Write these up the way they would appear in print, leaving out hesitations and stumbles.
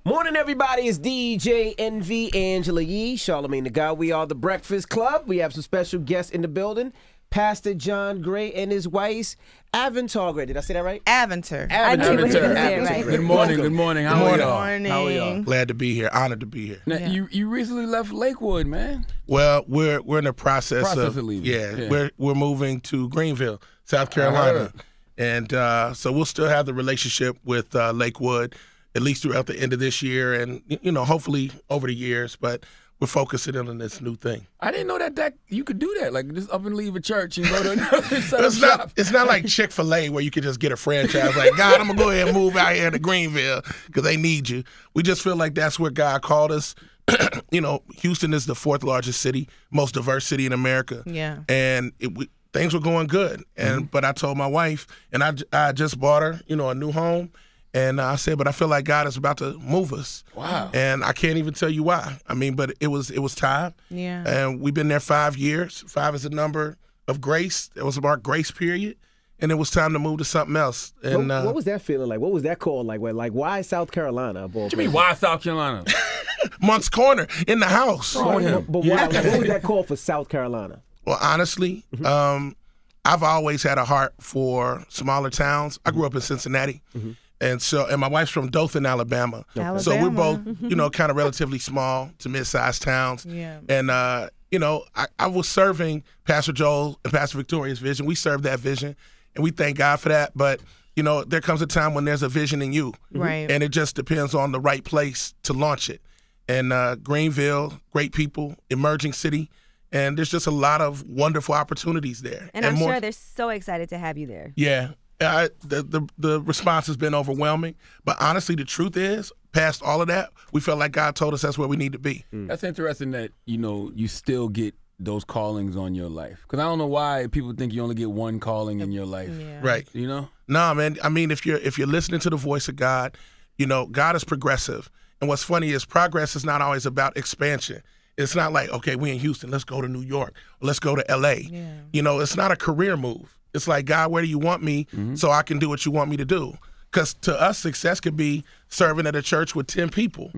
Morning, everybody. It's DJ NV, Angela Yee, Charlamagne the God. We are the Breakfast Club. We have some special guests in the building. Pastor John Gray and his wife, Avantar Gray. Did I say that right? Avantar. I knew you were going to say it right. Good morning. Good morning. How are y'all? Morning. How are y'all? Glad to be here. Honored to be here. Now, you recently left Lakewood, man. Well, we're in the process of leaving. Yeah, we're moving to Greenville, South Carolina, and so we'll still have the relationship with Lakewood at least throughout the end of this year, and hopefully over the years. But we're focusing on this new thing. I didn't know that you could do that. Like just up and leave a church and go to another set of shop. It's not like Chick-fil-A where you can just get a franchise. Like, God, I'm gonna go ahead and move out here to Greenville because they need you. We just feel like that's where God called us. Houston is the 4th largest city, most diverse city in America. Yeah, and things were going good. And but I told my wife, and I just bought her, a new home. And I said, but I feel like God is about to move us. Wow. And I can't even tell you why. I mean, but it was time. Yeah. And we've been there 5 years. 5 is the number of grace. It was our grace period. And it was time to move to something else. And what was that feeling like? What was that called like? Like, why South Carolina? What you mean, why South Carolina? Monk's Corner in the house. But why, what was that called for South Carolina? Well, honestly, I've always had a heart for smaller towns. I grew up in Cincinnati. And my wife's from Dothan, Alabama. So we're both, kind of relatively small to mid-sized towns. Yeah. And, I was serving Pastor Joel and Pastor Victoria's vision. We served that vision, and we thank God for that. But, there comes a time when there's a vision in you. Right. And it just depends on the right place to launch it. And Greenville, great people, emerging city. And there's just a lot of wonderful opportunities there. And I'm sure they're so excited to have you there. Yeah. The response has been overwhelming, but honestly, the truth is, past all of that, we felt like God told us that's where we need to be. That's interesting that you still get those callings on your life, because I don't know why people think you only get one calling in your life. Yeah. Right? No, man. I mean, if you're listening to the voice of God, God is progressive, and what's funny is progress is not always about expansion. It's not like, okay, we in Houston, let's go to New York, or let's go to L.A. Yeah. It's not a career move. It's like, God, where do you want me so I can do what you want me to do? Because to us, success could be serving at a church with 10 people.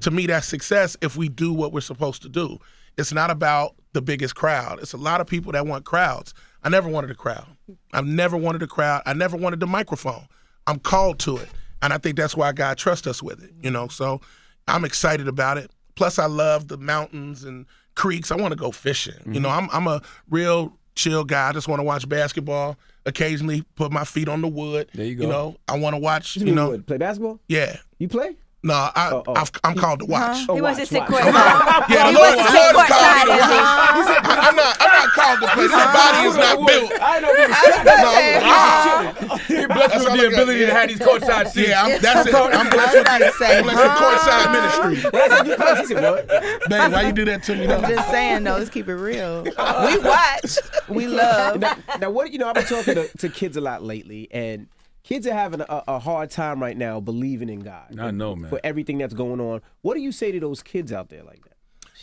To me, that's success if we do what we're supposed to do. It's not about the biggest crowd. It's a lot of people that want crowds. I never wanted a crowd. I've never wanted a crowd. I never wanted the microphone. I'm called to it. And I think that's why God trusts us with it, So I'm excited about it. Plus, I love the mountains and creeks. I want to go fishing. I'm a real chill guy. I just want to watch basketball. Occasionally, put my feet on the wood. There you go. I want to watch. Play basketball? Yeah. You play? No, I'm called to watch. He wants to sit watch. courtside. Yeah, He wants to sit courtside. I'm not called to play. This body is not built. I know You're blessed with the ability to have these courtside seats. Yeah, that's it. I'm blessed with courtside ministry. Man, why you do that to me? I'm just saying, no, let's keep it real. We watch. We love. Now what I've been talking to kids a lot lately, and kids are having a hard time right now believing in God. I know, man. For everything that's going on. What do you say to those kids out there like that?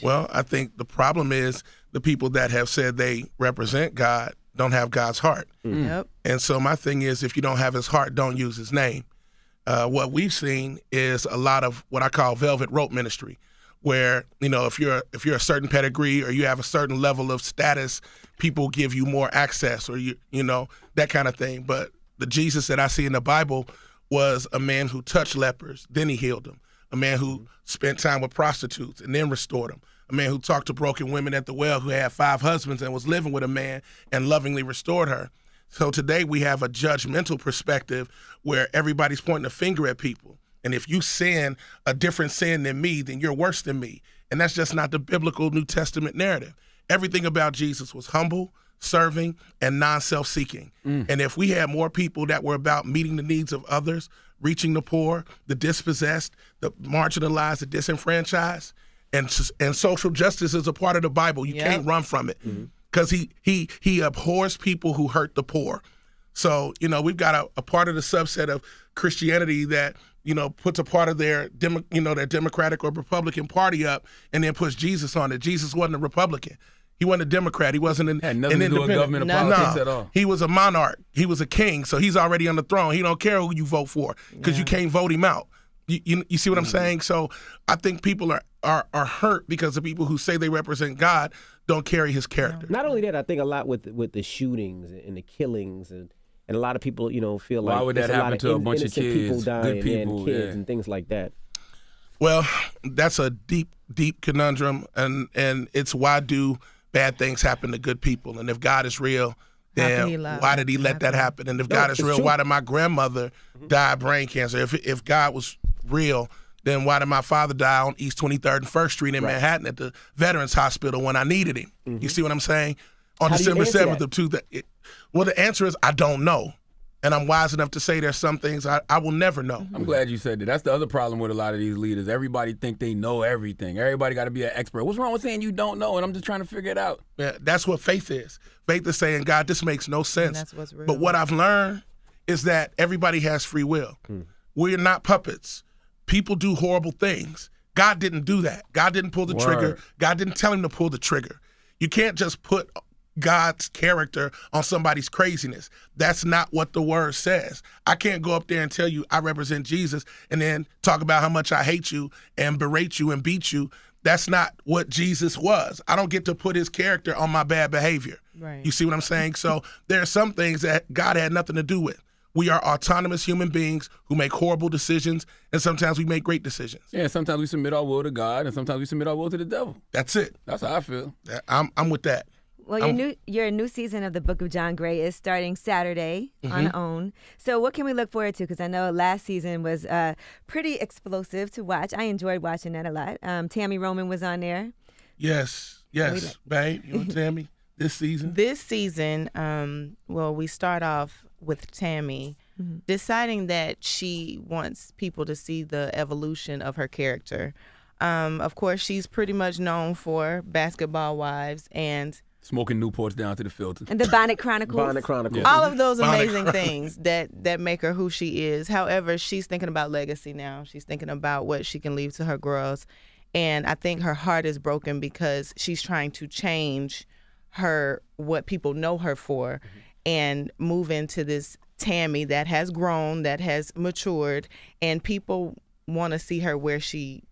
Well, I think the problem is the people that have said they represent God don't have God's heart. Yep. And so my thing is, if you don't have his heart, don't use his name. What we've seen is a lot of what I call velvet rope ministry, where, if you're a certain pedigree or you have a certain level of status, people give you more access or that kind of thing. But the Jesus that I see in the Bible was a man who touched lepers, then he healed them. A man who spent time with prostitutes and then restored them. A man who talked to broken women at the well who had 5 husbands and was living with a man and lovingly restored her. So today we have a judgmental perspective where everybody's pointing a finger at people. And if you sin a different sin than me, then you're worse than me. And that's just not the biblical New Testament narrative. Everything about Jesus was humble, serving, and non-self-seeking. And if we had more people that were about meeting the needs of others, reaching the poor, the dispossessed, the marginalized, the disenfranchised, and social justice is a part of the Bible. You can't run from it because he abhors people who hurt the poor. So, we've got a part of the subset of Christianity that, puts a part of their Democratic or Republican Party up and then puts Jesus on it. Jesus wasn't a Republican. He wasn't a Democrat. He wasn't an Had nothing to do with independent. government or politics at all. He was a monarch. He was a king, so he's already on the throne. He don't care who you vote for because you can't vote him out. You see what I'm saying? So I think people are hurt because the people who say they represent God don't carry his character. Not only that, I think a lot with the shootings and the killings and a lot of people, feel like Why would there's that a lot happen of to a bunch of innocent people kids, dying good people, and kids yeah. and things like that. Well, that's a deep conundrum, and it's why do bad things happen to good people? And if God is real, then why did he let that happen? And if God is real, why did my grandmother die of brain cancer? If God was real, then why did my father die on East 23rd and 1st Street in Manhattan at the Veterans Hospital when I needed him? You see what I'm saying? On How do you December answer 7th that? of 2000. Well, the answer is I don't know. And I'm wise enough to say there's some things I will never know. I'm glad you said that. That's the other problem with a lot of these leaders. Everybody think they know everything. Everybody got to be an expert. What's wrong with saying you don't know? And I'm just trying to figure it out. Yeah, that's what faith is. Faith is saying, God, this makes no sense. that's what's real. But what I've learned is that everybody has free will. We're not puppets. People do horrible things. God didn't do that. God didn't pull the trigger. Word. God didn't tell him to pull the trigger. You can't just put God's character on somebody's craziness. That's not what the word says. I can't go up there and tell you I represent Jesus and then talk about how much I hate you and berate you and beat you. That's not what Jesus was. I don't get to put his character on my bad behavior. Right. You see what I'm saying? So there are some things that God had nothing to do with. We are autonomous human beings who make horrible decisions, and sometimes we make great decisions. Yeah, sometimes we submit our will to God, and sometimes we submit our will to the devil. That's it. That's how I feel. I'm with that. Well, your new season of the Book of John Gray is starting Saturday on OWN. So what can we look forward to? Because I know last season was pretty explosive to watch. I enjoyed watching that a lot. Tammy Roman was on there. Yes, babe. You want Tammy this season? This season, we start off with Tammy deciding that she wants people to see the evolution of her character. Of course, she's pretty much known for Basketball Wives and Smoking Newports down to the filter. And the Bonnet Chronicles. Bonnet Chronicles. Yeah. all of those Bonnet amazing things that make her who she is. However, she's thinking about legacy now. She's thinking about what she can leave to her girls. And I think her heart is broken because she's trying to change what people know her for and move into this Tammy that has grown, that has matured, and people want to see her where she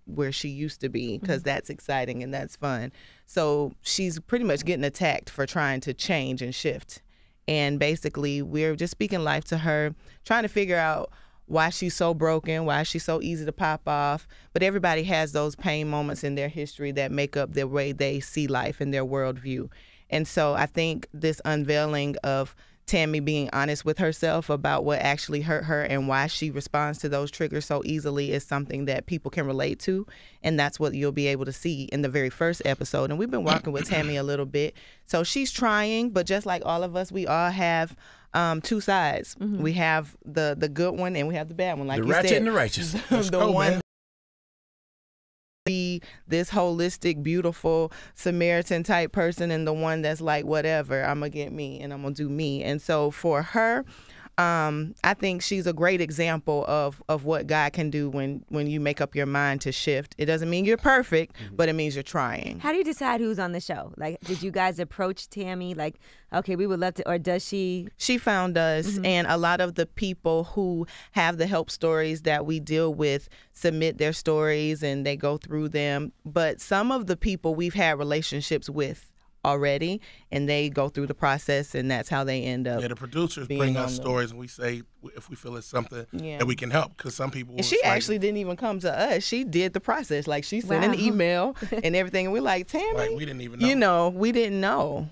used to be because that's exciting and that's fun. So she's pretty much getting attacked for trying to change and shift. And basically we're just speaking life to her, trying to figure out why she's so broken, why she's so easy to pop off. But everybody has those pain moments in their history that make up the way they see life and their worldview. And so I think this unveiling of Tammy being honest with herself about what actually hurt her and why she responds to those triggers so easily is something that people can relate to. And that's what you'll be able to see in the very first episode. And we've been working with Tammy a little bit. So she's trying, but just like all of us, we all have two sides. We have the good one and we have the bad one. Like The you ratchet said, and the righteous. Let's the go, one man. be this holistic, beautiful Samaritan type person, and the one that's like, whatever, I'm gonna get me and I'm gonna do me. And so for her, I think she's a great example of what God can do when you make up your mind to shift. It doesn't mean you're perfect, but it means you're trying. How do you decide who's on the show? Like, did you guys approach Tammy? Like, okay, we would love to, or does she? She found us, and a lot of the people who have the help stories that we deal with submit their stories and they go through them. But some of the people we've had relationships with already, and they go through the process, and that's how they end up. Yeah, the producers being bring on us the- stories, and we say if we feel it's something Yeah. that we can help. Because some people, And she was like, actually didn't even come to us. She did the process. Like, she sent Wow. an email and everything. And we're like, Tammy, like, we didn't even know. you know, we didn't know.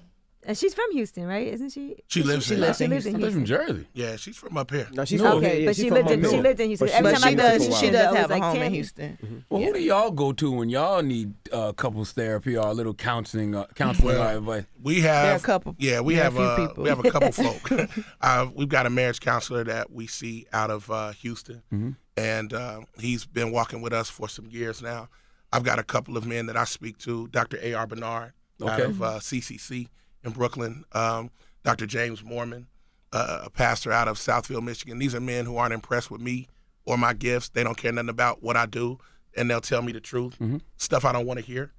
And she's from Houston, right? Isn't she? She lives She here. lives in lives in I'm from Houston. Jersey. Yeah, she's from up here. No, she's No. from here. Okay, Yeah, but she's she from lived up in north. Houston. But Every But time I she go to does, Houston, she I does always have a like, home in Tammy. Houston. Well, who do y'all go to when y'all need couples therapy or a little counseling or advice? We have There are a couple. Yeah, we There are have a few people. we have a couple folk. We've got a marriage counselor that we see out of Houston, and he's been walking with us for some years now. I've got a couple of men that I speak to. Dr. A.R. Bernard out Okay. of CCC in Brooklyn. Dr. James Mormon, a pastor out of Southfield, Michigan. These are men who aren't impressed with me or my gifts. They don't care nothing about what I do, and they'll tell me the truth, stuff I don't want to hear.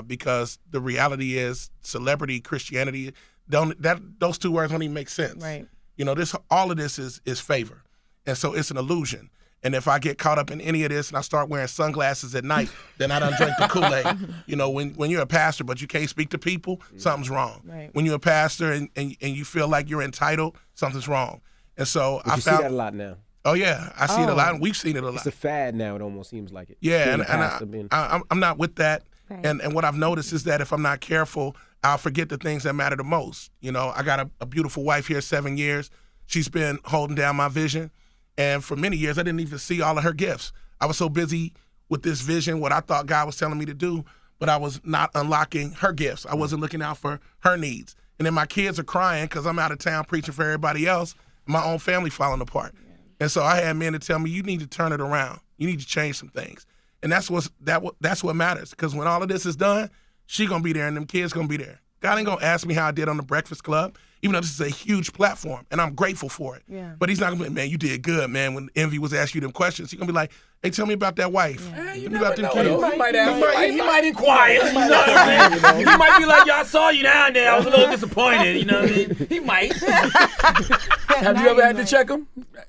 Because the reality is, celebrity Christianity, those two words don't even make sense. Right. You know, all of this is favor, and so it's an illusion. And if I get caught up in any of this and I start wearing sunglasses at night, then I done drink the Kool-Aid. You know, when you're a pastor but you can't speak to people, something's wrong. Right. When you're a pastor and you feel like you're entitled, something's wrong. And so But I you found see that a lot now. Oh yeah, I see it a lot, and we've seen it a lot. It's a fad now. It almost seems like it. Yeah, Being and a pastor, being- I'm not with that. Right. And what I've noticed is that if I'm not careful, I'll forget the things that matter the most. You know, I got a beautiful wife here, 7 years. She's been holding down my vision, and for many years I didn't even see all of her gifts. I was so busy with this vision, what I thought God was telling me to do, but I was not unlocking her gifts. I wasn't looking out for her needs. And then my kids are crying because I'm out of town preaching for everybody else. My own family falling apart. And so I had men to tell me, you need to turn it around. You need to change some things. And that's what matters. Because when all of this is done, she going to be there and them kids going to be there. God ain't going to ask me how I did on the Breakfast Club, even though this is a huge platform, and I'm grateful for it. Yeah. But he's not going to be, man, you did good, man. When Envy was asking you them questions, he's going to be like, hey, tell me about that wife. Yeah. You Tell me never about them know, kids. though. He might ask. He He might inquire. You know what I'm saying? He might be like, "Yo, I saw you down there. I was a little disappointed." You know what I mean? He might. Have you ever had to check him?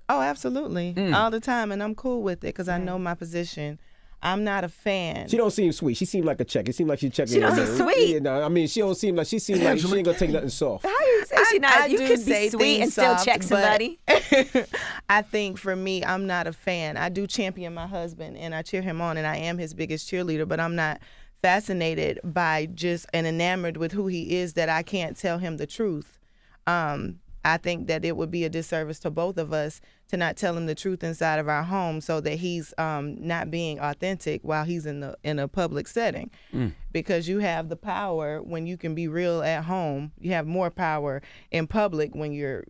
Oh, absolutely. All the time. And I'm cool with it because I know my position. I'm not a fan. She don't seem sweet. She seemed like a check. It seemed like she's checking. She don't her seem nerves. sweet. Yeah, no, I mean, she don't seem like she ain't gonna take nothing soft. How you say she not? I You do could say be sweet and things still soft, check but somebody. I think for me, I'm not a fan. I do champion my husband and I cheer him on, and I am his biggest cheerleader, but I'm not fascinated by just and enamored with who he is that I can't tell him the truth. I think that it would be a disservice to both of us to not tell him the truth inside of our home, so that he's not being authentic while he's in a public setting. Because you have the power when you can be real at home. You have more power in public when you're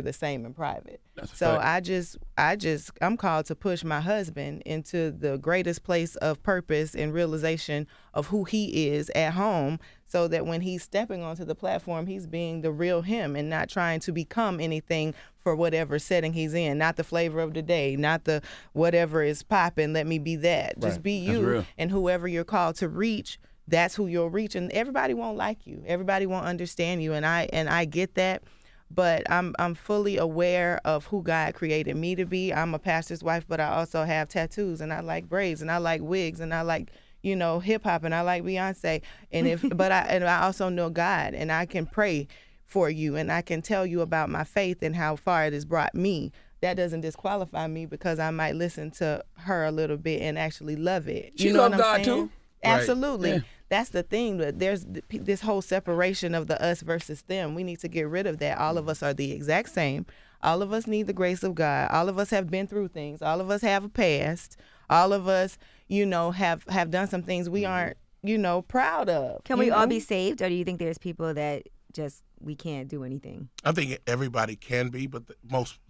the same in private. So I'm called to push my husband into the greatest place of purpose and realization of who he is at home, so that when he's stepping onto the platform, he's being the real him and not trying to become anything for whatever setting he's in. Not the flavor of the day, not the whatever is popping, let me be that. Just be That's you, real. and whoever you're called to reach, that's who you'll reach. And everybody won't like you. Everybody won't understand you, and I get that. But I'm fully aware of who God created me to be. I'm a pastor's wife, but I also have tattoos, and I like braids, and I like wigs, and I like, you know, hip hop, and I like Beyonce. And I also know God, and I can pray for you, and I can tell you about my faith and how far it has brought me. That doesn't disqualify me, because I might listen to her a little bit and actually love it. She You know love what I'm God saying? too. Absolutely. Yeah. That's the thing. That there's this whole separation of the us versus them. We need to get rid of that. All of us are the exact same. All of us need the grace of God. All of us have been through things. All of us have a past. All of us, you know, have done some things we aren't, you know, proud of. Can you we all know? be saved, or do you think there's people that just we can't do anything? I think everybody can be, but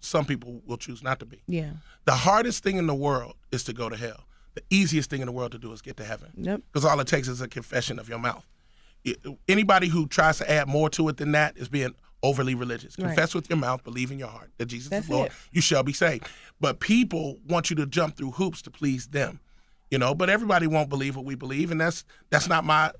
some people will choose not to be. Yeah. The hardest thing in the world is to go to hell. The easiest thing in the world to do is get to heaven. Yep. Because all it takes is a confession of your mouth. Anybody who tries to add more to it than that is being overly religious. Right. Confess with your mouth, believe in your heart that Jesus That's is Lord. it. You shall be saved. But people want you to jump through hoops to please them, you know. But everybody won't believe what we believe, and that's not my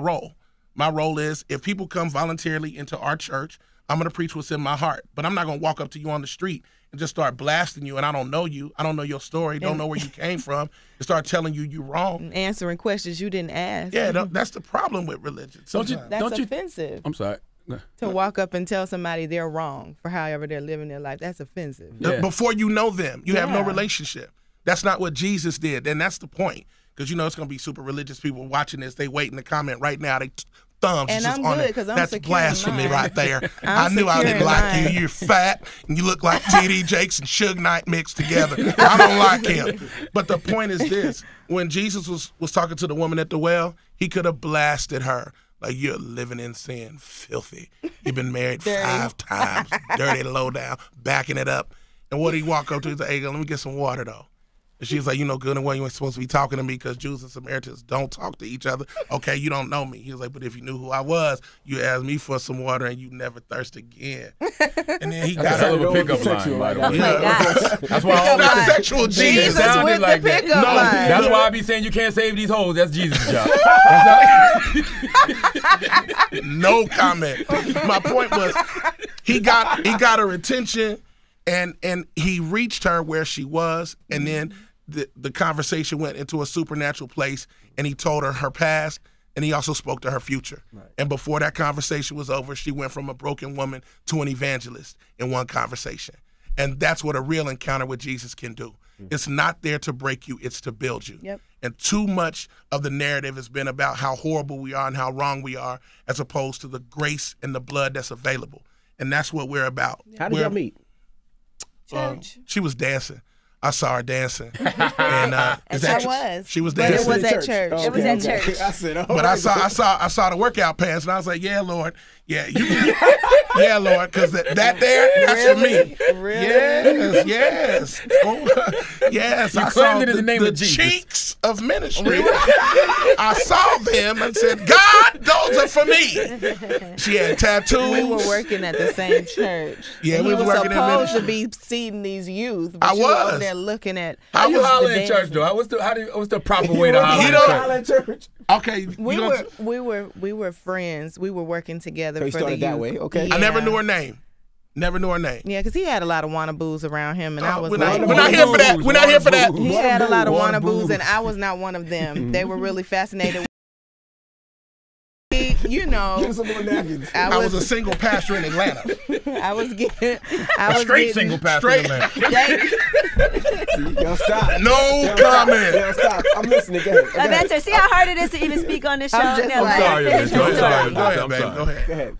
role. My role is, if people come voluntarily into our church, I'm going to preach what's in my heart. But I'm not going to walk up to you on the street and just start blasting you, and I don't know you. I don't know your story, don't know where you came from, and start telling you you're wrong. Answering questions you didn't ask. Yeah, that's the problem with religion. Don't you? sometimes. That's Don't you? offensive. I'm sorry. To walk up and tell somebody they're wrong for however they're living their life. That's offensive. Yeah. Before you know them, you have no Yeah. relationship. That's not what Jesus did, and that's the point. Because you know it's going to be super religious people watching this. They waiting to comment right now. They thumbs And just I'm on good, it. 'cause I'm That's secure in blasphemy mine. right there. I'm I knew I secure didn't in like you. mine. You're fat and you look like T.D. Jakes and Suge Knight mixed together. I don't like him. But the point is this: when Jesus was talking to the woman at the well, he could have blasted her. Like, you're living in sin, filthy. You've been married 5 times, dirty, low down, backing it up. And what did he walk up to? He's like, hey, let me get some water, though. And she's like, you know good and well you ain't supposed to be talking to me because Jews and Samaritans don't talk to each other. Okay, you don't know me. He was like, but if you knew who I was, you asked me for some water and you never thirst again. And then he That's a got hell of her. a pickup Sexual line, by the right way. now. Oh my gosh. That's why It's all not this. sexual It Jesus. Jesus sounded with like the that. pickup No. line. That's why I be saying you can't save these hoes. That's Jesus' job. No comment. My point was, he got her attention, And he reached her where she was, and then the conversation went into a supernatural place, and he told her her past, and he also spoke to her future. Right. And before that conversation was over, she went from a broken woman to an evangelist in one conversation. And that's what a real encounter with Jesus can do. It's not there to break you, it's to build you. Yep. And too much of the narrative has been about how horrible we are and how wrong we are, as opposed to the grace and the blood that's available. And that's what we're about. How did y'all meet? Church. She was dancing. I saw her dancing. And she was But dancing. it was at church. It was at church. I said, But I saw the workout pants, and I was like, yeah, Lord, yeah, yeah, Lord, because that there, that's for me. Really? Yes. Oh, yes. You I claimed saw it in the name of Jesus. cheeks of ministry. I saw them and said, God, those are for me. She had tattoos. We were working at the same church. Yeah, we we was were working in supposed to ministry. be seeing these youth, but I you were was. over there looking at. How you was holler the in church dancing. though? What's the proper way to holler You in know- church? church. Okay. We were friends. We were working together So you for the started that youth. way, okay. I never Yeah. knew her name. Never knew her name. Yeah, because he had a lot of wannaboos around him, and I was We're like, not here for that. We're not here for that. he had a lot of Wannaboos. wannaboos, and I was not one of them. They were really fascinated. You know, Give some more napkins. I was a single pastor in Atlanta. I was getting, I was Straight getting, single pastor. straight- man. Y'all stop. No comment. Y'all stop. I'm listening. Go ahead. Go ahead. Evanter, see how hard it is to even speak on this show? I'm just- No, I'm like, sorry, finish Evanter. your I'm story. sorry. Go ahead, I'm babe. sorry. Go ahead. Go ahead.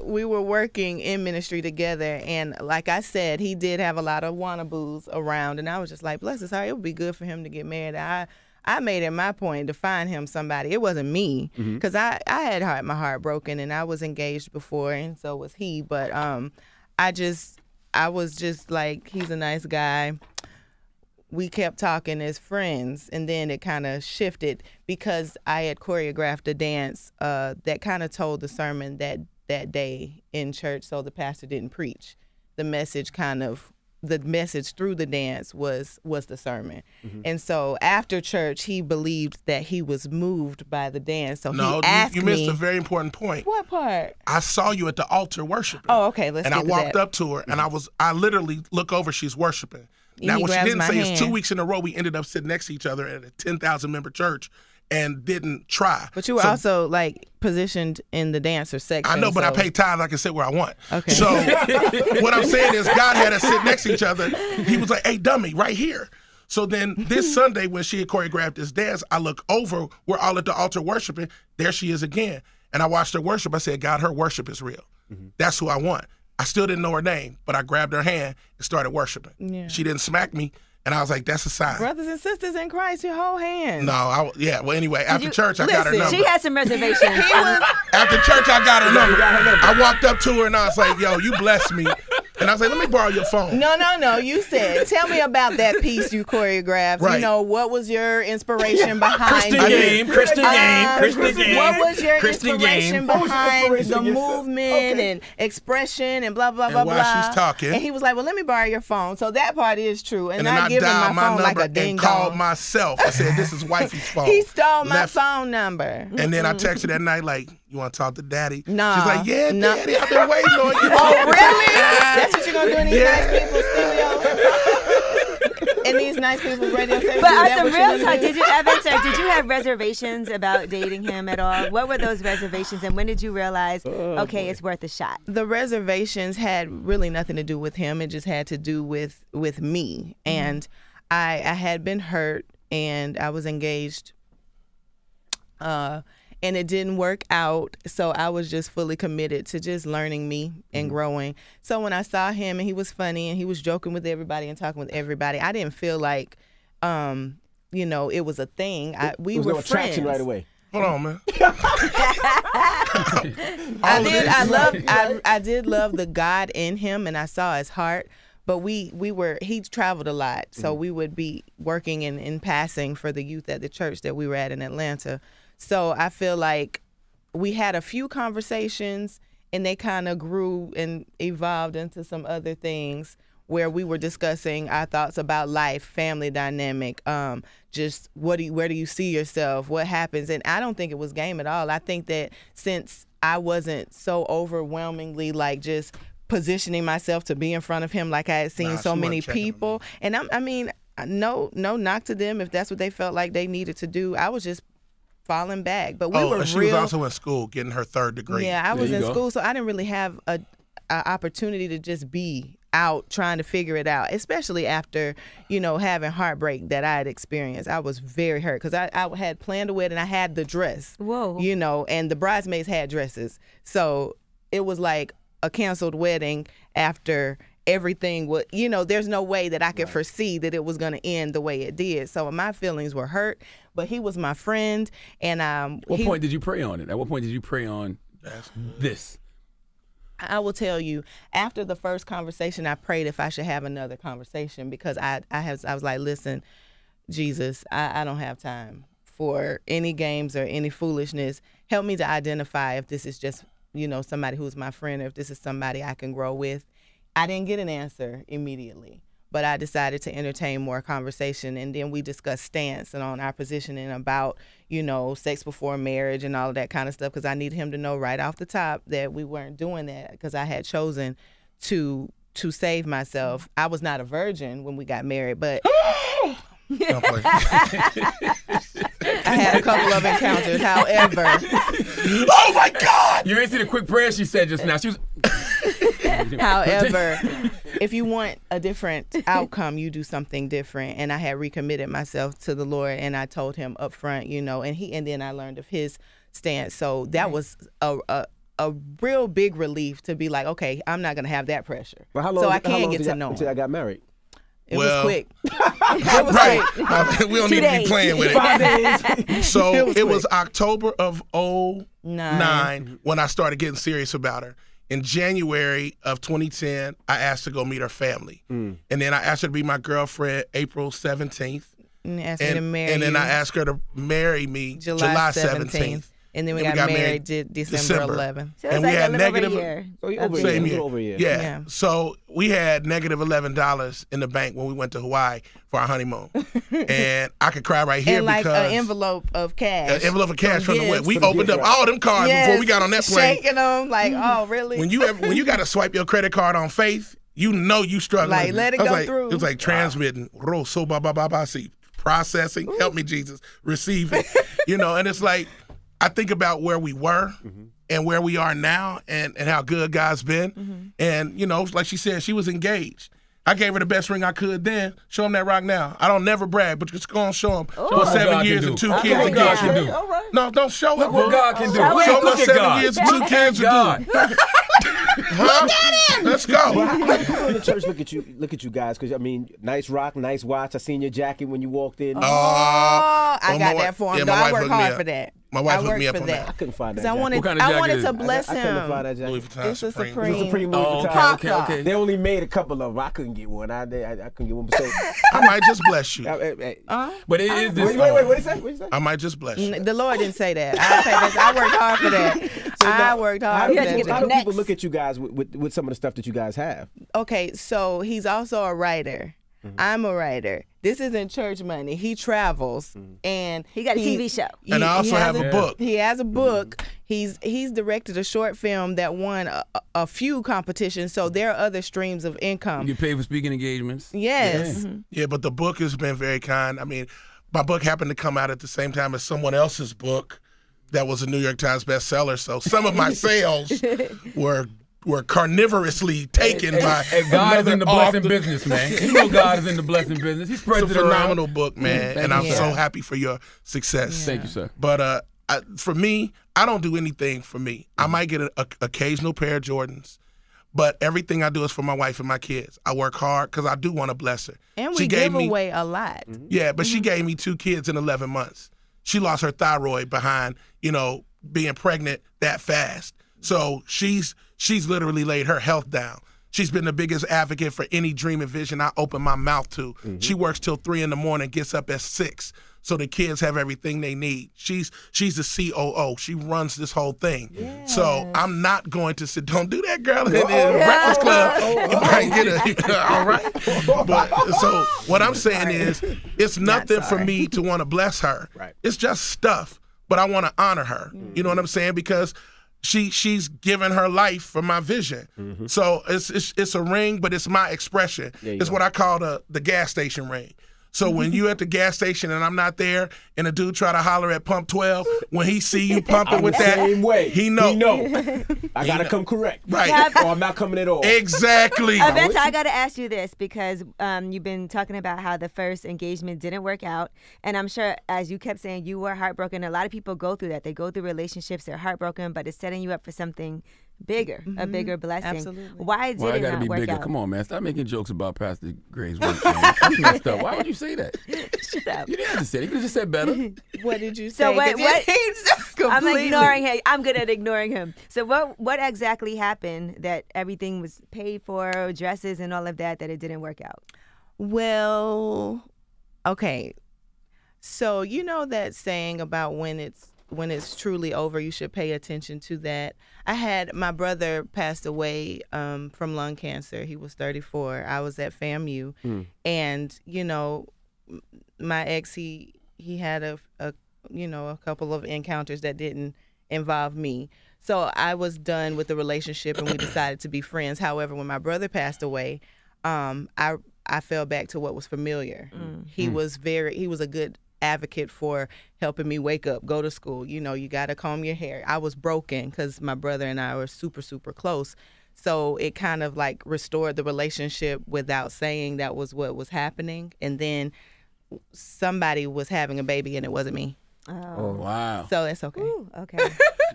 we were working in ministry together, and like I said, he did have a lot of wannaboos around, and I was just like, bless his heart, it would be good for him to get married. I made it my point to find him somebody. It wasn't me, because I had my heart broken, and I was engaged before, and so was he. But I was just like, he's a nice guy. We kept talking as friends, and then it kind of shifted because I had choreographed a dance that kind of told the sermon that day in church, so the pastor didn't preach. The message through the dance was the sermon. And so after church, he believed that he was moved by the dance. So No, he asked you me, missed a very important point. what part? I saw you at the altar worshiping. Oh, okay, let's And get I to walked that. up to her, and I literally look over, she's worshiping. Now, he what she grabs didn't my say is 2 hand. weeks in a row, we ended up sitting next to each other at a 10,000 member church and didn't try. But you were So- also like positioned in the dancer section. I know, but I so- pay tithes. I can sit where I want. Okay. So what I'm saying is God had us sit next to each other. He was like, hey, dummy, right here. So then this Sunday when she had choreographed this dance, I look over. We're all at the altar worshiping. There she is again. And I watched her worship. I said, God, her worship is real. That's who I want. I still didn't know her name, but I grabbed her hand and started worshiping. Yeah. She didn't smack me. And I was like, that's a sign. Brothers and sisters in Christ, you hold hands. No, well, anyway, after you- church, I got her listen, number. She had some reservations. After church, I got her number. I walked up to her and I was like, yo, you blessed me. And I was like, let me borrow your phone. No. You said, tell me about that piece you choreographed. Right. You know, what was your inspiration behind Christian it? game. Christian game. What was your Christian inspiration game. behind inspiration the yourself? movement and expression and blah, blah, And blah, while blah? she's talking- And he was like, well, let me borrow your phone. So that part is true. And And then I not giving dialed my my phone like number a ding and called dong. myself. I said, this is wifey's phone. He stole my Left- phone number. And then I texted that night like, you want to talk to daddy? Nah. She's like, yeah, Nah. daddy, I've been waiting on you. Oh, really? That's what you're going to do in these Yeah. nice people's studios? In these nice people's radio stations? But on Is that some what you're real gonna talk, do? did you, Evanter, did you have reservations about dating him at all? What were those reservations, and when did you realize, okay, it's worth a shot? The reservations had really nothing to do with him. It just had to do with me. And I had been hurt, and I was engaged. And it didn't work out, so I was just fully committed to just learning me and growing. So when I saw him and he was funny and he was joking with everybody and talking with everybody, I didn't feel like, it was a thing. We There was were no attraction friends. right away. Hold on, man. I did love the God in him, and I saw his heart. But he traveled a lot, so we would be working in passing for the youth at the church that we were at in Atlanta. So I feel like we had a few conversations, and they kind of grew and evolved into some other things where we were discussing our thoughts about life, family dynamic, just where do you see yourself, what happens. And I don't think it was game at all. I think that since I wasn't so overwhelmingly like just positioning myself to be in front of him like I had seen so many people. And I mean, no knock to them if that's what they felt like they needed to do. I was just falling back. But we were she was also in school getting her 3rd degree. Yeah, I was in school, so I didn't really have a opportunity to just be out trying to figure it out, especially after, you know, having heartbreak that I had experienced. I was very hurt because I had planned a wedding. I had the dress. Whoa. You know, and the bridesmaids had dresses. So it was like a canceled wedding after everything was, you know, there's no way that I could foresee that it was going to end the way it did. So my feelings were hurt, but he was my friend. And what point did you pray on it? At what point did you pray on this? I will tell you, after the first conversation, I prayed if I should have another conversation because I was like, listen, Jesus, I don't have time for any games or any foolishness. Help me to identify if this is just, you know, somebody who's my friend or if this is somebody I can grow with. I didn't get an answer immediately, but I decided to entertain more conversation, and then we discussed stance and on our positioning about, you know, sex before marriage and all of that kind of stuff, because I needed him to know right off the top that we weren't doing that because I had chosen to save myself. I was not a virgin when we got married, but I had a couple of encounters. However, oh my God! You ain't see the quick prayer she said just now. She was. However, if you want a different outcome, you do something different. And I had recommitted myself to the Lord, and I told him up front, you know, and then I learned of his stance. So that was a real big relief to be like, okay, I'm not gonna have that pressure. Well, how long, so I can get to know until I got married. It was quick. It was quick. We don't need to be playing with it. 5 days. So it was October of 2009 when I started getting serious about her. In January of 2010, I asked her to go meet her family. And then I asked her to be my girlfriend April 17th. And asked me to marry and then you I asked her to marry me July 17th. And then we got married December 11th. So and it's we like had a little negative over a year. So you over a same year. year. Over a year. Yeah. So we had negative $11 in the bank when we went to Hawaii for our honeymoon. And I could cry right here and like because an envelope of cash. An envelope of cash from the gifts. wedding. We opened up all them cards before we got on that plane. Shaking them like, oh, really? When you got to swipe your credit card on Faith, you know you struggling. Like, let it go through. It was like transmitting, so see, processing. Help me, Jesus, receiving. You know, and it's like I think about where we were and where we are now, and how good God's been. And you know, like she said, she was engaged. I gave her the best ring I could then. Show him that rock now. I don't never brag, but just go and show him. What 7 years and 2 kids What God can do. All right. No, don't show Look it. what God can do. Show him Look what at 7 God. years and 2 kids God. will do. Huh? Let's go. How did the church look at you guys? Because I mean, nice rock, nice watch. I seen your jacket when you walked in. I got that for him. Yeah, though. my I wife worked hooked me hard up. for that. My wife I hooked me worked up for on I that. couldn't find that. 'Cause I jacket. wanted, What kind of I jacket wanted is to it? bless I couldn't him. find that jacket. Louis Vuitton It's a Supreme. Supreme. It was a Supreme Louis Oh, Vuitton. okay. They only made a couple of them. I couldn't get one. I couldn't get one. So, I might just bless you. But it is this. wait. What did he say? What did he say? I might just bless you. The Lord didn't say that. I worked hard for that. I worked How hard do for had to that. get how the do people connects. look at you guys with some of the stuff that you guys have? Okay, so he's also a writer. I'm a writer. This isn't church money. He travels and He got a TV show. And I also he has have a book. He has a book. He's directed a short film that won a few competitions. So there are other streams of income. You get paid for speaking engagements. Yes. Yeah, but the book has been very kind. I mean, my book happened to come out at the same time as someone else's book that was a New York Times bestseller. So some of my sales were carnivorously taken by And God is in the blessing author. business, man. You know God is in the blessing business. He's spreads It's a it around. phenomenal book, man, Thank and you, I'm sir. so happy for your success. Thank you, sir. But for me, I don't do anything for me. I might get an occasional pair of Jordans, but everything I do is for my wife and my kids. I work hard because I do want to bless her. And She we gave give me- away a lot. Yeah, but she gave me 2 kids in 11 months. She lost her thyroid behind, being pregnant that fast. So she's literally laid her health down. She's been the biggest advocate for any dream and vision I open my mouth to. She works till 3 a.m, gets up at 6, so the kids have everything they need. She's the COO. She runs this whole thing. So I'm not going to sit. Don't do that, girl. In the Breakfast Club, you might get all right. But so what I'm saying is, it's nothing for me to want to bless her. Right. It's just stuff, but I want to honor her. You know what I'm saying? Because she's given her life for my vision. So it's a ring, but it's my expression. It's what I call the gas station ring. So when you at the gas station and I'm not there, and a dude try to holler at pump 12, when he see you pumping with that, same way. he know. I gotta come correct, Right? Or I'm not coming at all. Exactly. Aventa, I got to ask you this because you've been talking about how the first engagement didn't work out. And I'm sure, as you kept saying, you were heartbroken. A lot of people go through that. They go through relationships, they're heartbroken, but it's setting you up for something bigger, a bigger blessing. Absolutely. Why did Well, I it gotta not be work bigger. out? Come on, man. Stop making jokes about Pastor Gray's work. Man. That's messed up. Why would you say that? Shut up. You didn't have to say it. You could have just said better. What did you say? So wait, 'Cause what? he's just I'm completely- ignoring him. I'm good at ignoring him. So what exactly happened that everything was paid for, dresses and all of that it didn't work out? Well, okay. So you know that saying about when it's truly over, you should pay attention to that. My brother passed away from lung cancer. He was 34. I was at FAMU, and my ex he had a couple of encounters that didn't involve me. So I was done with the relationship, and we decided to be friends. However, when my brother passed away, I fell back to what was familiar. He was a good advocate for helping me wake up, go to school. You got to comb your hair. I was broken because my brother and I were super, super close. So it kind of like restored the relationship without saying that was what was happening. And then somebody was having a baby and it wasn't me. Oh, Wow. So it's okay. Ooh, okay.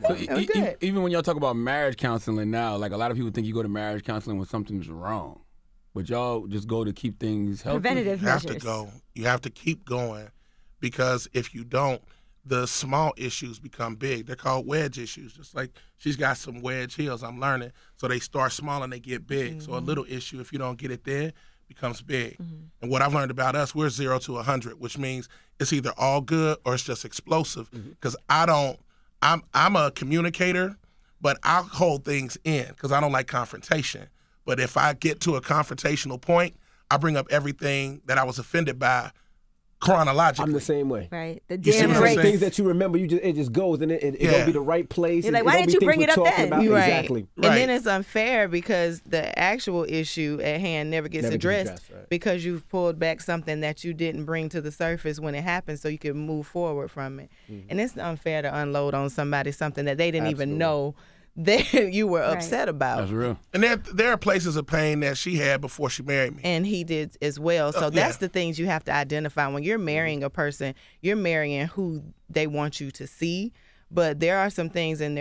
So It was good. even when y'all talk about marriage counseling now, like a lot of people think you go to marriage counseling when something's wrong, but y'all just go to keep things healthy. Preventative You have to measures. go. You have to keep going, because if you don't, the small issues become big. They're called wedge issues. Just like she's got some wedge heels, I'm learning. So they start small and they get big. So a little issue, if you don't get it then, becomes big. And what I've learned about us, we're 0 to 100, which means it's either all good or it's just explosive. Because I'm a communicator, but I'll hold things in because I don't like confrontation. But if I get to a confrontational point, I bring up everything that I was offended by chronologically. I'm the same way. Right. The You see damn what I'm race. saying? Things that you remember, it just goes and it don't be the right place. You're like, It why don't didn't be you things bring we're it up talking then? about. Right. Exactly. And then it's unfair because the actual issue at hand never gets Never gets addressed addressed, right. because you've pulled back something that you didn't bring to the surface when it happened so you could move forward from it. And it's unfair to unload on somebody something that they didn't even know that you were Right. upset about. That's real. And there are places of pain that she had before she married me. And he did as well. So that's the things you have to identify. When you're marrying a person, you're marrying who they want you to see. But there are some things in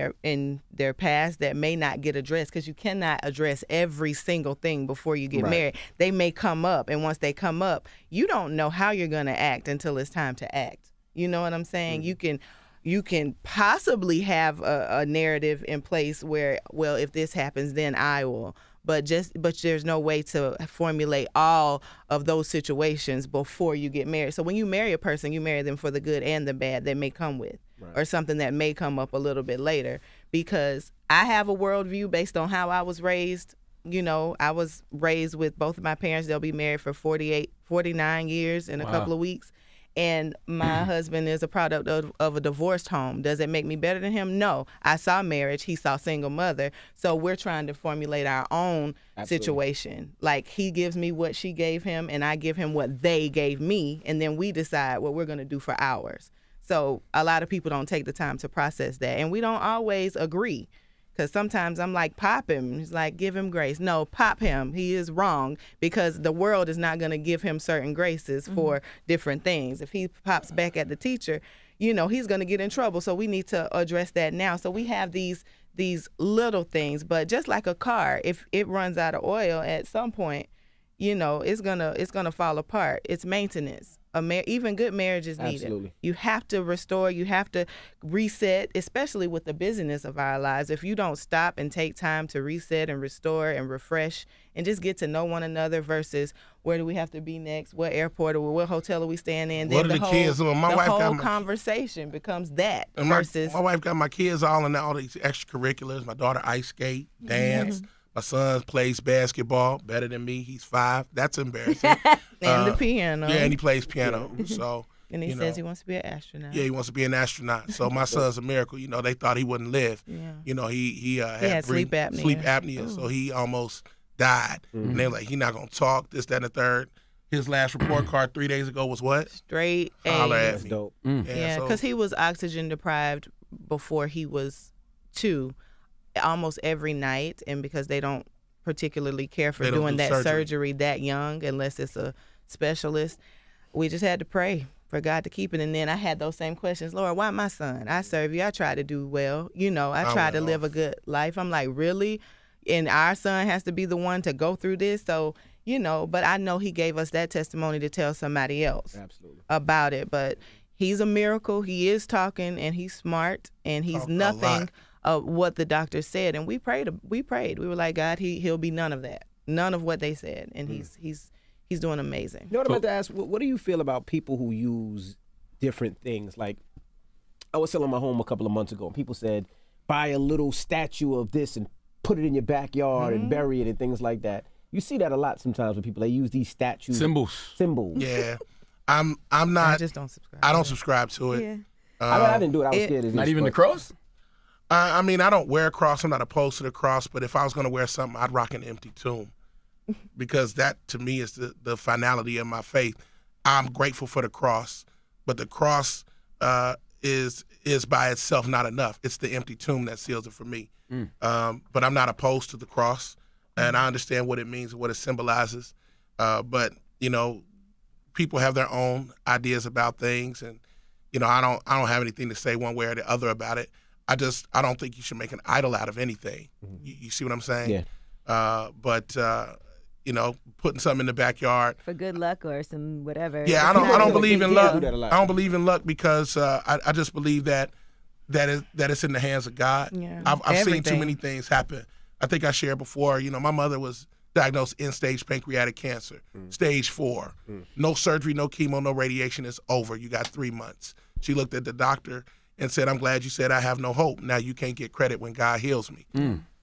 their past that may not get addressed because you cannot address every single thing before you get married. They may come up, and once they come up, you don't know how you're going to act until it's time to act. You know what I'm saying? You can possibly have a narrative in place where, well, if this happens, then I will. But there's no way to formulate all of those situations before you get married. So when you marry a person, you marry them for the good and the bad that may come with, or something that may come up a little bit later. Because I have a worldview based on how I was raised. I was raised with both of my parents. They'll be married for 49 years in a couple of weeks. And my husband is a product of a divorced home. Does it make me better than him? No. I saw marriage. He saw single mother. So we're trying to formulate our own situation. Like, he gives me what she gave him, and I give him what they gave me, and then we decide what we're going to do for ours. So a lot of people don't take the time to process that. And we don't always agree. Because sometimes I'm like, pop him. He's like, give him grace. No, pop him. He is wrong because the world is not going to give him certain graces for different things. If he pops back at the teacher, he's going to get in trouble. So we need to address that now. So we have these little things. But just like a car, if it runs out of oil at some point, it's gonna fall apart. It's maintenance. Even good marriage is needed. Absolutely. You have to restore. You have to reset, especially with the busyness of our lives. If you don't stop and take time to reset and restore and refresh and just get to know one another versus where do we have to be next, what airport or what hotel are we staying in, What then are the kids doing? My the wife got whole my- conversation becomes that And versus my wife got my kids all in all these extracurriculars. My daughter ice skate, dance. My son plays basketball better than me. He's 5. That's embarrassing. and the piano. Yeah, and he plays piano. So And he You says know. he wants to be an astronaut. Yeah, he wants to be an astronaut. So my son's a miracle. You know, they thought he wouldn't live. Yeah. You know, he had sleep apnea. Sleep apnea, so he almost died. And they're like, he's not gonna talk. This, that, and the third. His last report card 3 days ago was what? Straight A. Holler at That's me. dope. Yeah, so- because he was oxygen deprived before he was 2, almost every night, and because they don't particularly care for They don't doing do that surgery. surgery that young, unless it's a specialist, we just had to pray for God to keep it. And then I had those same questions, Lord, why my son? I serve you. I try to do well. You know, I try went to live a off. good life. I'm like, really? And our son has to be the one to go through this? So, you know, but I know he gave us that testimony to tell somebody else Absolutely. about it. But he's a miracle. He is talking, and he's smart, and he's Talk a nothing lot. of what the doctor said. And we prayed. We were like, God, he'll be none of that, none of what they said, and he's doing amazing. You know what I'm about to ask? What do you feel about people who use different things? Like, I was selling my home a couple of months ago, and people said, buy a little statue of this and put it in your backyard and bury it and things like that. You see that a lot sometimes when people, they use these statues. Symbols. Symbols. Yeah, I'm I not. just don't subscribe. I don't subscribe to it. Yeah. I didn't do it. I was scared. Not even the cross? I mean, I don't wear a cross. I'm not opposed to the cross, but if I was going to wear something, I'd rock an empty tomb because that, to me, is the finality of my faith. I'm grateful for the cross, but the cross is by itself not enough. It's the empty tomb that seals it for me. But I'm not opposed to the cross, and I understand what it means and what it symbolizes. But you know, people have their own ideas about things, and you know, I don't have anything to say one way or the other about it. I don't think you should make an idol out of anything. You see what I'm saying? Yeah. But you know, putting something in the backyard. For good luck or some whatever. Yeah, It's I not don't really a believe big in deal. luck. Do that a lot. I don't believe in luck because I just believe that it's in the hands of God. Yeah. I've seen too Everything. many things happen. I think I shared before. You know, my mother was diagnosed end-stage pancreatic cancer, stage 4. No surgery, no chemo, no radiation. It's over. You got 3 months. She looked at the doctor and said, "I'm glad you said I have no hope. Now you can't get credit when God heals me."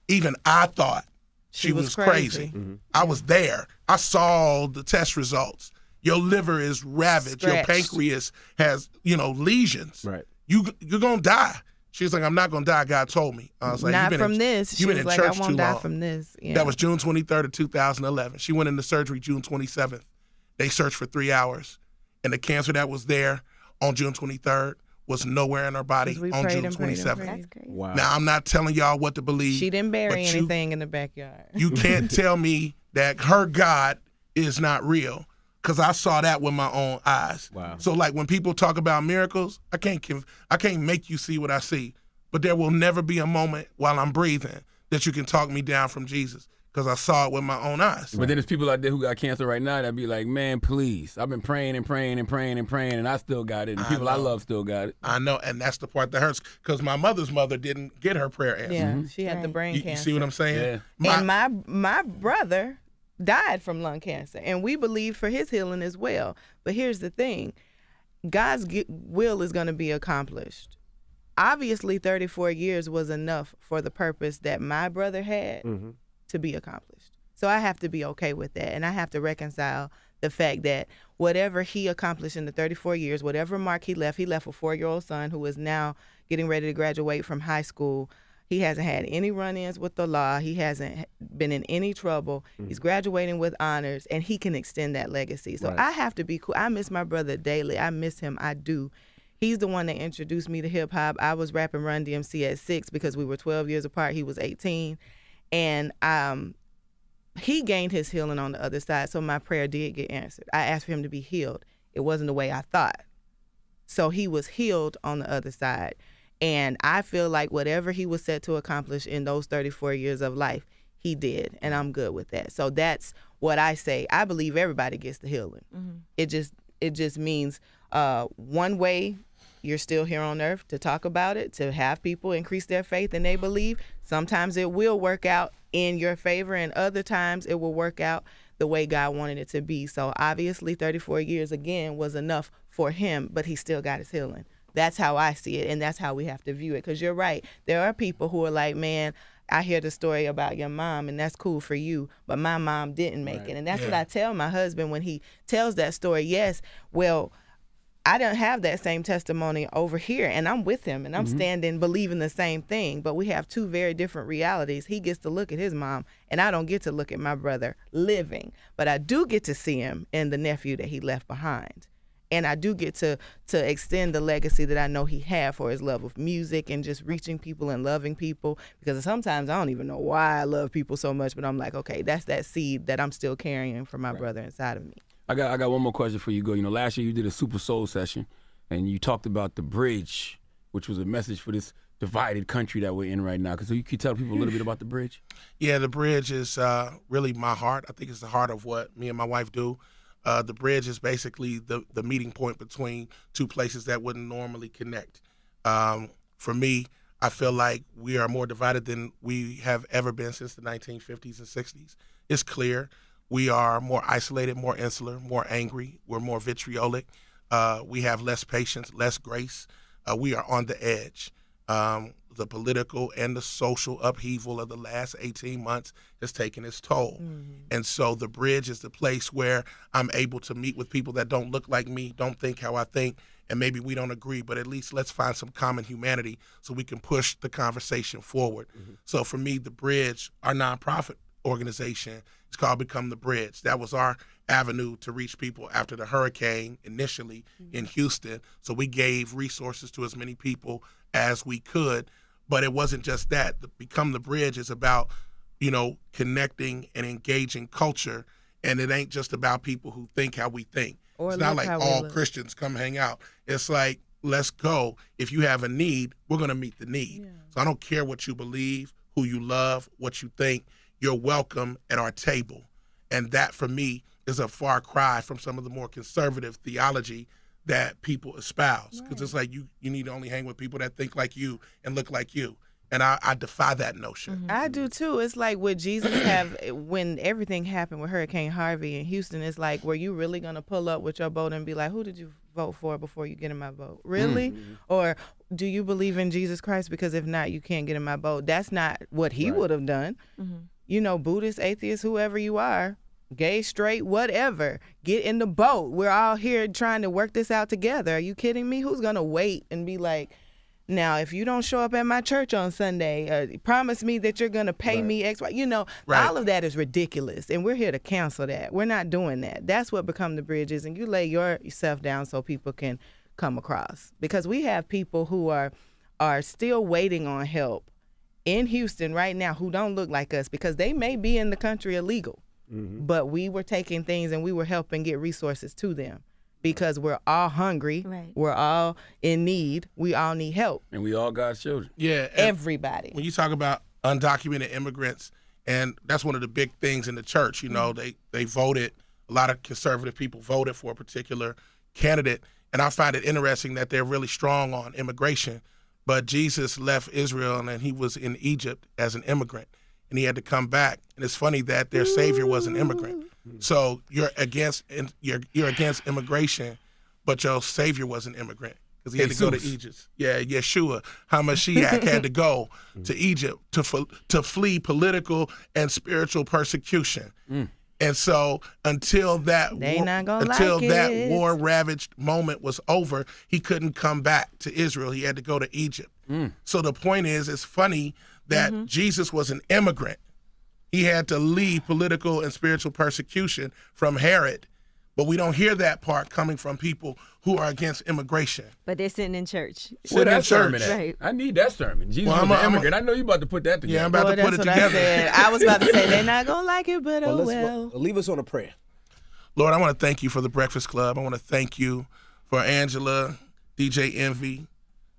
Even I thought she was crazy. I was there. I saw the test results. Your liver is ravaged. Scratched. Your pancreas has, lesions. Right. You're gonna die. She was like, "I'm not gonna die. God told me." I was like, Not "You've been from in, this. She You've been was in like, church I won't too die long." from this. Yeah. That was June 23rd of 2011. She went into surgery June 27th. They searched for 3 hours, and the cancer that was there on June 23rd was nowhere in her body 'Cause we on prayed June and prayed and 27th. prayed. That's crazy. Wow. Now I'm not telling y'all what to believe. She didn't bury but anything in the backyard. You can't tell me that her God is not real, because I saw that with my own eyes. Wow. So like when people talk about miracles, I can't make you see what I see, but there will never be a moment while I'm breathing that you can talk me down from Jesus, because I saw it with my own eyes. But then there's people out there who got cancer right now that be like, man, please. I've been praying and praying and praying and praying, and I still got it. And people I know. love still got it. I know, and that's the part that hurts, because my mother's mother didn't get her prayer answered. Yeah, she had the Right. brain You cancer. see what I'm saying? Yeah. And my brother died from lung cancer, and we believe for his healing as well. But here's the thing: God's will is going to be accomplished. Obviously, 34 years was enough for the purpose that my brother had to be accomplished. So I have to be okay with that, and I have to reconcile the fact that whatever he accomplished in the 34 years, whatever mark he left a 4-year-old son who is now getting ready to graduate from high school. He hasn't had any run-ins with the law. He hasn't been in any trouble. He's graduating with honors, and he can extend that legacy. So Right. I have to be cool. I miss my brother daily. I miss him. I do. He's the one that introduced me to hip-hop. I was rapping Run DMC at 6 because we were 12 years apart. He was 18. And he gained his healing on the other side, so my prayer did get answered. I asked for him to be healed. It wasn't the way I thought. So he was healed on the other side. And I feel like whatever he was set to accomplish in those 34 years of life, he did. And I'm good with that. So that's what I say. I believe everybody gets the healing. It just means one way you're still here on earth to talk about it, to have people increase their faith and they believe. Sometimes it will work out in your favor, and other times it will work out the way God wanted it to be. So obviously 34 years again was enough for him, but he still got his healing. That's how I see it, and that's how we have to view it. Because you're right. There are people who are like, man, I hear the story about your mom, and that's cool for you, but my mom didn't make it. And that's what I tell my husband when he tells that story. Yes, well, I don't have that same testimony over here, and I'm with him, and I'm standing believing the same thing, but we have two very different realities. He gets to look at his mom, and I don't get to look at my brother living, but I do get to see him and the nephew that he left behind. And I do get to extend the legacy that I know he had for his love of music and just reaching people and loving people. Because sometimes I don't even know why I love people so much, but I'm like, okay, that's that seed that I'm still carrying from my brother inside of me. I got one more question for you, Go. You know, last year you did a Super Soul session, and you talked about the bridge, which was a message for this divided country that we're in right now. So you could tell people a little bit about the bridge? Yeah, the bridge is really my heart. I think it's the heart of what me and my wife do. The bridge is basically the meeting point between two places that wouldn't normally connect. For me, I feel like we are more divided than we have ever been since the 1950s and 60s. It's clear. We are more isolated, more insular, more angry. We're more vitriolic. We have less patience, less grace. We are on the edge. The political and the social upheaval of the last 18 months has taken its toll. And so the bridge is the place where I'm able to meet with people that don't look like me, don't think how I think, and maybe we don't agree, but at least let's find some common humanity so we can push the conversation forward. So for me, the bridge, our nonprofit organization, is called Become the Bridge. That was our avenue to reach people after the hurricane initially in Houston. So we gave resources to as many people as we could. But it wasn't just that. The Become the Bridge is about, you know, connecting and engaging culture. And it ain't just about people who think how we think. Or it's not like all Christians come hang out. It's like, let's go. If you have a need, we're going to meet the need. So I don't care what you believe, who you love, what you think. You're welcome at our table. And that, for me, is a far cry from some of the more conservative theology that people espouse. Because it's like you need to only hang with people that think like you and look like you. And I defy that notion. I do too. It's like what Jesus have when everything happened with Hurricane Harvey in Houston. It's like, were you really going to pull up with your boat and be like, who did you vote for before you get in my boat? Really? Or do you believe in Jesus Christ? Because if not, you can't get in my boat. That's not what he would have done. You know, Buddhist, atheist, whoever you are, gay, straight, whatever, get in the boat. We're all here trying to work this out together. Are you kidding me? Who's going to wait and be like, now, if you don't show up at my church on Sunday, promise me that you're going to pay me X, Y. You know, all of that is ridiculous, and we're here to cancel that. We're not doing that. That's what Become the Bridge is, and you lay yourself down so people can come across. Because we have people who are still waiting on help in Houston right now who don't look like us because they may be in the country illegal, but we were taking things and we were helping get resources to them. Because we're all hungry, we're all in need, we all need help. And we all God's children. Yeah. Everybody. When you talk about undocumented immigrants, and that's one of the big things in the church, you know, they voted, a lot of conservative people voted for a particular candidate, and I find it interesting that they're really strong on immigration, but Jesus left Israel and he was in Egypt as an immigrant, and he had to come back. And it's funny that their Savior was an immigrant. So you're against immigration, but your Savior was an immigrant because he had to go to Egypt. Yeah, Yeshua HaMashiach had to go to Egypt to flee political and spiritual persecution. And so until that war-ravaged moment was over, he couldn't come back to Israel. He had to go to Egypt. So the point is, it's funny that Jesus was an immigrant. He had to leave political and spiritual persecution from Herod. But we don't hear that part coming from people who are against immigration. But they're sitting in church. Where that sermon at? Right. I need that sermon. Jesus was an immigrant. I know you about to put that together. Yeah, I'm about to put it together. I was about to say they're not going to like it, but well. Leave us on a prayer. Lord, I want to thank you for the Breakfast Club. I want to thank you for Angela, DJ Envy,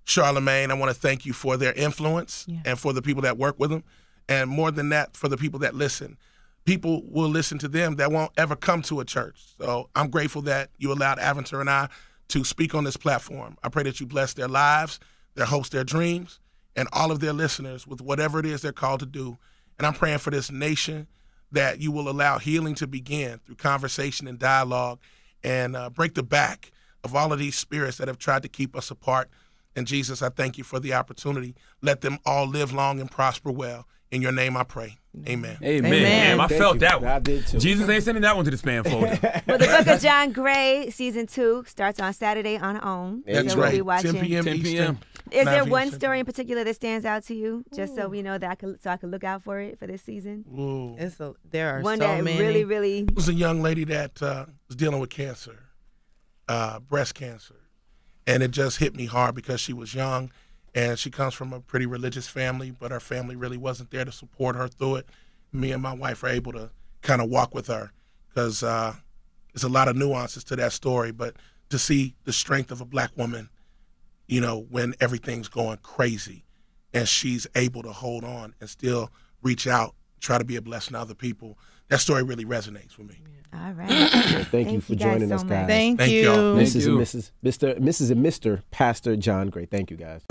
Charlamagne. I want to thank you for their influence and for the people that work with them. And more than that, for the people that listen. People will listen to them that won't ever come to a church. So I'm grateful that you allowed Aventure and I to speak on this platform. I pray that you bless their lives, their hopes, their dreams, and all of their listeners with whatever it is they're called to do. And I'm praying for this nation that you will allow healing to begin through conversation and dialogue and break the back of all of these spirits that have tried to keep us apart. And Jesus, I thank you for the opportunity. Let them all live long and prosper well. In your name I pray. Amen. Amen. Amen. Damn, I Thank felt you. that one. I did too. Jesus ain't sending that one to the spam folder. Well, the Book of John Gray season 2 starts on Saturday on OWN. That's so we'll right. be watching. 10 p.m. 10 Eastern. p.m. Is there 9 one p.m. story in particular that stands out to you, just so we know that I could look out for it for this season? Ooh. There are One so that many. really. It was a young lady that was dealing with cancer, breast cancer. And it just hit me hard because she was young and she comes from a pretty religious family, but her family really wasn't there to support her through it. Me and my wife were able to kind of walk with her because there's a lot of nuances to that story, but to see the strength of a black woman, you know, when everything's going crazy and she's able to hold on and still reach out, try to be a blessing to other people, that story really resonates with me. All right. Thank you for guys joining so us, much. guys. Thank Thank you. y'all. Mrs. you. and Mrs. Mr. and Mr. Pastor John Gray. Thank you, guys.